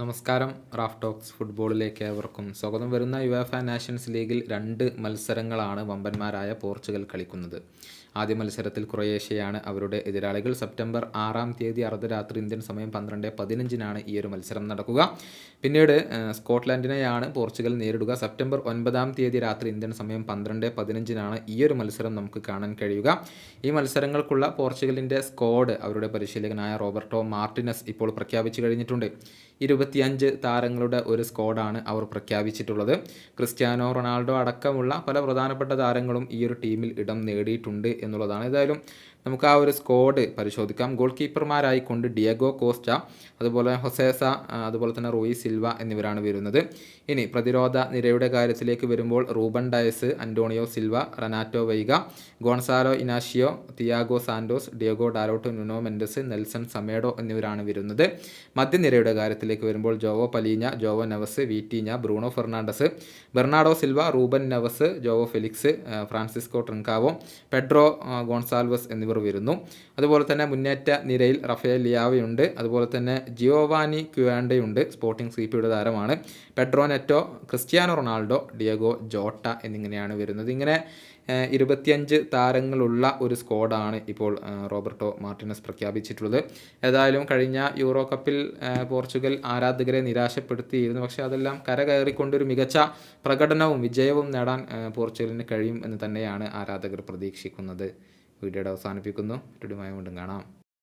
നമസ്കാരം. Raf talks ഫുട്ബോളിലേക്ക് ഏവർക്കും സ്വാഗതം. വരുന്ന യുവേഫ നാഷൻസ് ലീഗിൽ 2 മത്സരങ്ങളാണ് വമ്പന്മാരായ പോർച്ചുഗൽ കളിക്കുന്നത്. ആദ്യ മത്സരത്തിൽ ക്രൊയേഷ്യയാണ് അവരുടെ എതിരാളികൾ. സെപ്റ്റംബർ 6-ാം തീയതി അർദ്ധരാത്രി ഇന്ത്യൻ സമയം 12:15 ഈ ഒരു മത്സരം നടക്കുക. പിന്നീട് സ്കോട്ട്ലൻഡിനെയാണ് പോർച്ചുഗൽ നേരിടുക. സെപ്റ്റംബർ 9-ാം തീയതി രാത്രി ഇന്ത്യൻ സമയം 12:15 ഈ ഒരു മത്സരം നമുക്ക് കാണാൻ കഴിയുക. ഈ മത്സരങ്ങൾക്കുള്ള പോർച്ചുഗലിൻ്റെ സ്ക്വാഡ് അവരുടെ പരിശീലകനായ റോബർട്ടോ മാർട്ടിനസ് ഇപ്പോൾ പ്രഖ്യാപിച്ചു കഴിഞ്ഞിട്ടുണ്ട്. 25 താരങ്ങളുടെ ഒരു സ്ക്വാഡാണ് അവർ പ്രഖ്യാപിച്ചിട്ടുള്ളത്. ക്രിസ്ത്യാനോ റൊണാൾഡോ അടക്കമുള്ള പല പ്രധാനപ്പെട്ട താരങ്ങളും ഈ ഒരു ടീമിൽ ഇടം നേടിയിട്ടുണ്ട് എന്നുള്ളതാണ്. ഏതായാലും നമുക്ക് ആ ഒരു സ്ക്വാഡ് പരിശോധിക്കാം. ഗോൾ കീപ്പർമാരായിക്കൊണ്ട് ഡിയഗോ കോസ്റ്റ, അതുപോലെ ഹൊസേസ, അതുപോലെ തന്നെ റൂയി സിൽവ എന്നിവരാണ് വരുന്നത്. ഇനി പ്രതിരോധ നിരയുടെ കാര്യത്തിലേക്ക് വരുമ്പോൾ Ruben Dias, Antonio Silva, Renato Veiga, Goncalo Inacio, Tiago Santos, Diogo Dalot, Nuno Mendes, Nelson Semedo എന്നിവരാണ് വരുന്നത്. മധ്യനിരയുടെ കാര്യത്തിലേക്ക് വരുമ്പോൾ Joao Palhinha, Joao Neves, Vitinha, Bruno Fernandes, Bernardo Silva, Ruben Neves, Joao Felix, Francisco Trincao, Pedro Goncalves എന്നിവർ വരുന്നു. അതുപോലെ തന്നെ മുന്നേറ്റ നിരയിൽ റഫേൽ ലിയാവയുണ്ട്. അതുപോലെ തന്നെ ജിയോവാനി ക്യുവാൻഡയുണ്ട്, സ്പോർട്ടിംഗ് സിപിയുടെ താരമാണ്. Pedro Neto, Cristiano Ronaldo, Diogo Jota എന്നിങ്ങനെയാണ് വരുന്നത്. ഇങ്ങനെ 25 താരങ്ങളുള്ള ഒരു സ്ക്വാഡാണ് ഇപ്പോൾ റോബർട്ടോ മാർട്ടിനസ് പ്രഖ്യാപിച്ചിട്ടുള്ളത്. ഏതായാലും കഴിഞ്ഞ യൂറോ കപ്പിൽ പോർച്ചുഗൽ ആരാധകരെ നിരാശപ്പെടുത്തിയിരുന്നു. പക്ഷേ അതെല്ലാം കരകയറിക്കൊണ്ടൊരു മികച്ച പ്രകടനവും വിജയവും നേടാൻ പോർച്ചുഗലിന് കഴിയും എന്ന് തന്നെയാണ് ആരാധകർ പ്രതീക്ഷിക്കുന്നത്. വീഡിയോയുടെ അവസാനിപ്പിക്കുന്നു. വീണ്ടും കാണാം.